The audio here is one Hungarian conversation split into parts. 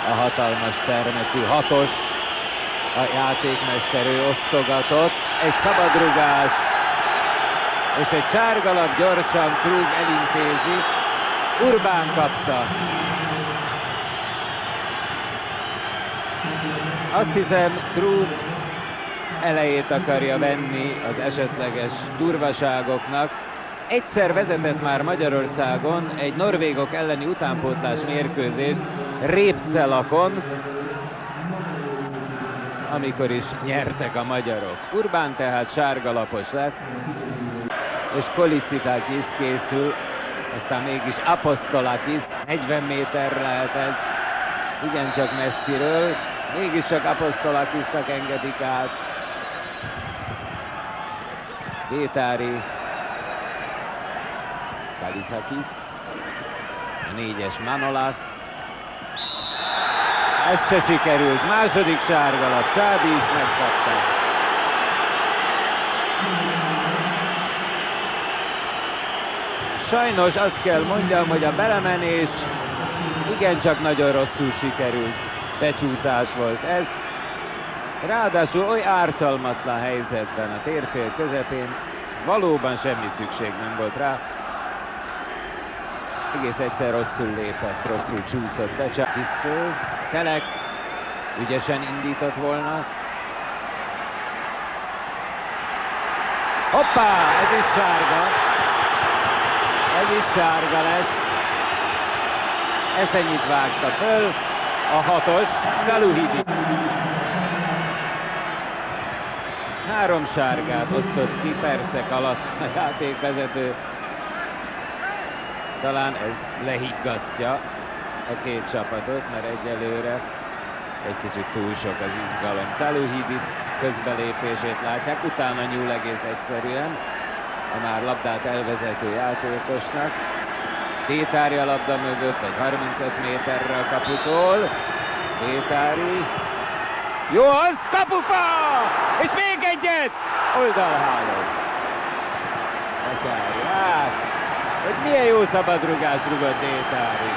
a hatalmas termetű hatos. A játékmester ő osztogatott, egy szabadrugás, és egy sárgalap gyorsan Krug elintézi. Urbán kapta. Azt hiszem, Krug elejét akarja venni az esetleges durvaságoknak. Egyszer vezetett már Magyarországon egy norvégok elleni utánpótlás mérkőzés Répcelakon, amikor is nyertek a magyarok. Urbán tehát sárgalapos lett, és Kolicitakis készül, aztán mégis Apostolakis, 40 méter lehet ez, igencsak messziről, mégiscsak Apostolakisnak engedik át. Détári, Kalizakis, a 4-es Manolas. Ez se sikerült, második sárgalap, Csábi is megkapta. Sajnos azt kell mondjam, hogy a belemenés igencsak nagyon rosszul sikerült. Becsúszás volt ez. Ráadásul oly ártalmatlan helyzetben a térfél közepén valóban semmi szükség nem volt rá. Egész egyszer rosszul lépett, rosszul csúszott be. Tisztől, Telek ügyesen indított volna. Hoppá, ez is sárga. Ez is sárga lesz. Eszenyit vágta föl a hatos, Zaluhidi. 3 sárgát osztott ki percek alatt a játékvezető. Talán ez lehiggasztja a két csapatot, mert egyelőre egy kicsit túl sok az izgalom. Zaluhidis közbelépését látják, utána nyúl egész egyszerűen a már labdát elvezető játékosnak. Détári a labda mögött, egy 35 méterre a kaputól. Détári. Jó, az kapufa! És még egyet! Oldalháló. Becsárja. Hát, hogy milyen jó szabadrugást rugott Détári.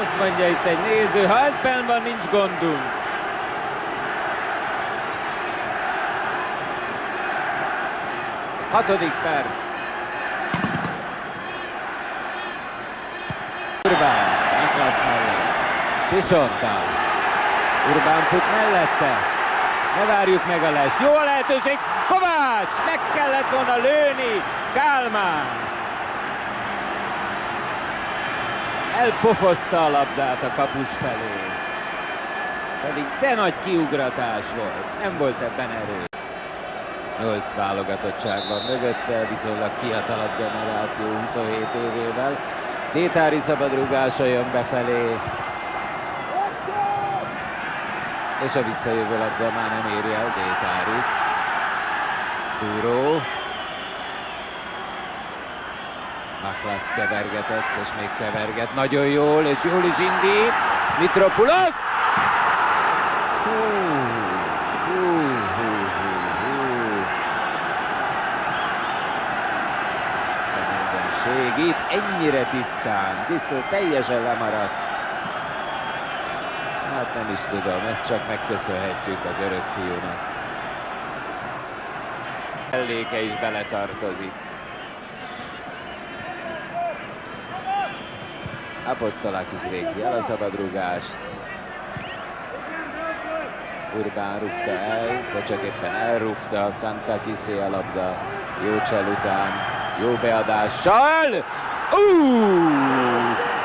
Azt mondja itt egy néző, ha ez benn van, nincs gondunk. Hatodik perc. Urbán, Niklas mellett. Pisonta. Urbán fut mellette. Ne várjuk meg a lest. Jó a lehetőség. Kovács! Meg kellett volna lőni. Kálmán. Elpofozta a labdát a kapus felé. Pedig de nagy kiugratás volt. Nem volt ebben erő. 8 válogatottság van mögötte, viszonylag fiatalabb generáció 27 évével. Détári szabadrúgása jön befelé. És a visszajövő labda már nem éri el Détárit. Túró. Maklas kevergetett, és még keverget. Nagyon jól, és jól is indít. Mitropulos! Itt ennyire tisztán, teljesen lemaradt. Hát nem is tudom, ezt csak megköszönhetjük a görög fiúnak. Elléke is beletartozik. Apostolakis végzi el a szabadrúgást. Urbán rúgta el, de csak éppen elrúgta. Cantakisé a labda, jó csel után. Jó beadással!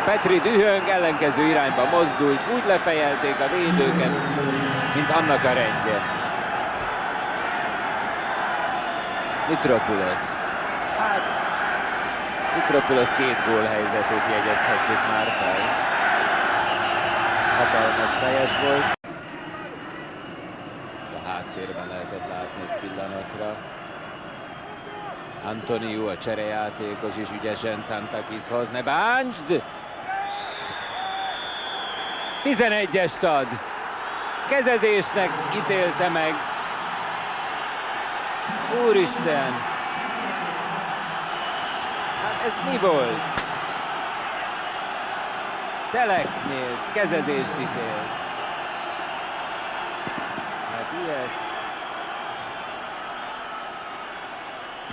Petri dühöng, ellenkező irányba mozdult, úgy lefejelték a védőket, mint annak a rendje. Mitropulos. Hát, Mitropulos 2 gólhelyzetét jegyezhetjük már fel. Hatalmas fejes volt. A háttérben lehetett látni egy pillanatra. Antoniu, a cserejátékos is ügyesen Cantakishoz, ne bántsd! 11-est ad. Kezezésnek ítélte meg. Úristen! Hát ez mi volt? Teleknél kezezést ítélt. Hát ilyet.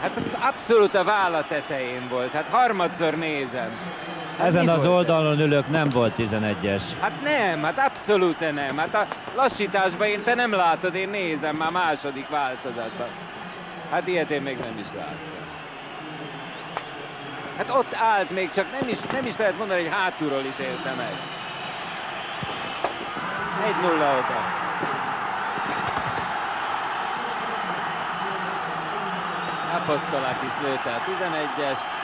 Hát abszolút a válla tetején volt, hát harmadszor nézem. Hát ezen mi az volt oldalon ülök, nem volt 11-es. Hát nem, hát abszolút nem. Hát a lassításban te nem látod, én nézem már második változatban. Hát ilyet én még nem is láttam. Hát ott állt még, csak nem is lehet mondani, hogy hátulról ítélte meg. 1-0 oda. Apostolakis lőtte a 11-est.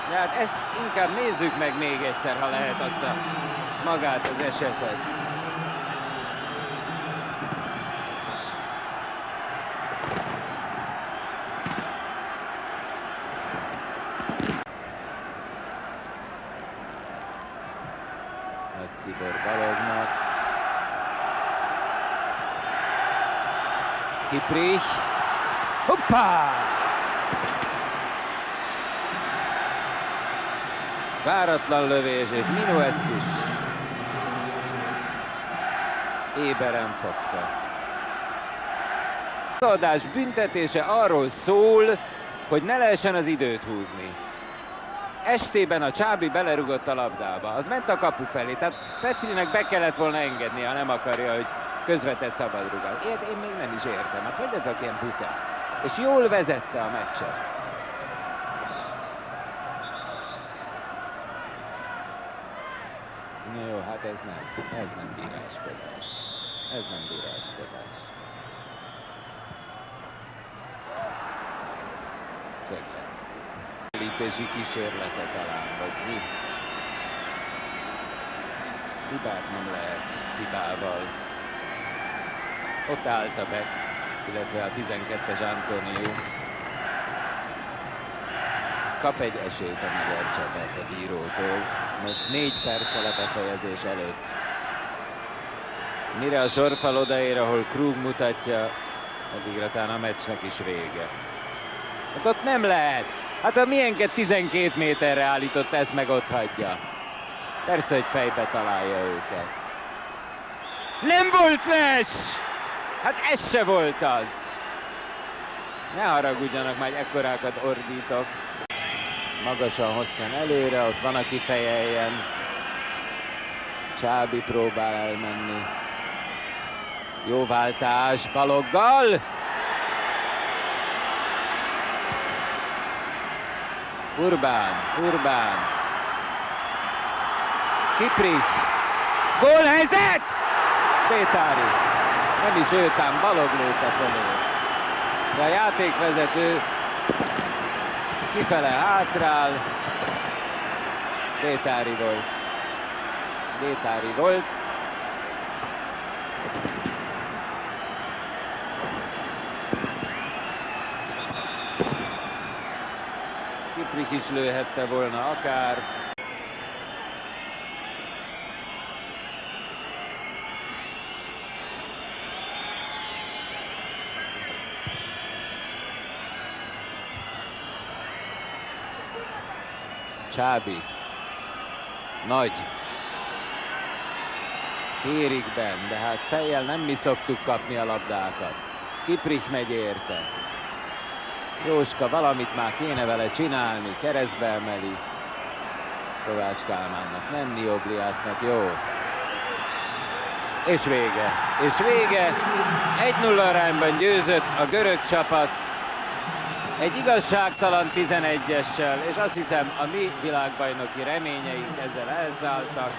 De hát ezt inkább nézzük meg még egyszer, ha lehet azt a magát az esetet. Nagy Tibor Balognak. Kiprich. Hoppá! Váratlan lövés, és Minuest is éberen fogta. Az adás büntetése arról szól, hogy ne lehessen az időt húzni. Estében a Csábi belerugott a labdába, az ment a kapu felé, tehát Petrinek be kellett volna engednie, ha nem akarja, hogy közvetett szabadrugás. Ilyet én még nem is értem, hát hogy ezek ilyen buta? És jól vezette a meccset. Na jó, hát ez nem bíráskodás. Ez nem bíráskodás. Szöglet. Elítési kísérlete talán, vagy mi? Hibát nem lehet hibával. Ott állt a Beck, illetve a 12-es Antoniu. Kap egy esélyt a magyar csapat a bírótól. Most 4 perccel a befejezés előtt. Mire a sorfal odaér, ahol Krug mutatja, addigra talán a meccsnek is vége. Hát ott nem lehet. Hát a milyenket 12 méterre állított, ezt meg ott hagyja. Persze, hogy fejbe találja őket. Nem volt les! Hát ez se volt az. Ne haragudjanak, már ekkorákat ordítok. Magasan, hosszan előre, ott van, aki fejeljen. Csábi próbál elmenni. Jó váltás Baloggal. Urbán. Kiprich. Gólhelyzet! Pétári. Nem is őt, ám Balog lőtte fölé. De a játékvezető kifele hátrál. Pétári volt. Kiprich is lőhette volna akár. Csábi. Nagy. Kérik benn, de hát fejjel nem mi szoktuk kapni a labdákat. Kiprich megy érte. Jóska, valamit már kéne vele csinálni, keresztbe emeli. Kovács Kálmánnak, nem Niobliásznak, jó. És vége. 1-0 arányban győzött a görög csapat. Egy igazságtalan 11-essel, és azt hiszem a mi világbajnoki reményeink ezzel elszálltak.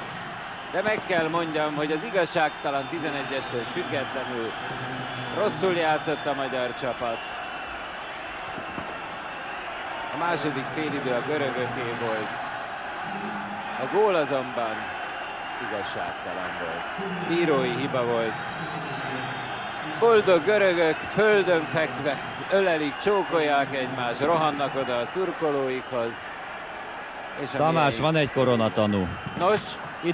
De meg kell mondjam, hogy az igazságtalan 11-estől függetlenül rosszul játszott a magyar csapat. A második félidő a görögöké volt. A gól azonban igazságtalan volt. Bírói hiba volt. Boldog görögök földön fekve ölelik, csókolják egymást, rohannak oda a szurkolóikhoz. És Tamás, van egy koronatanú. Nos?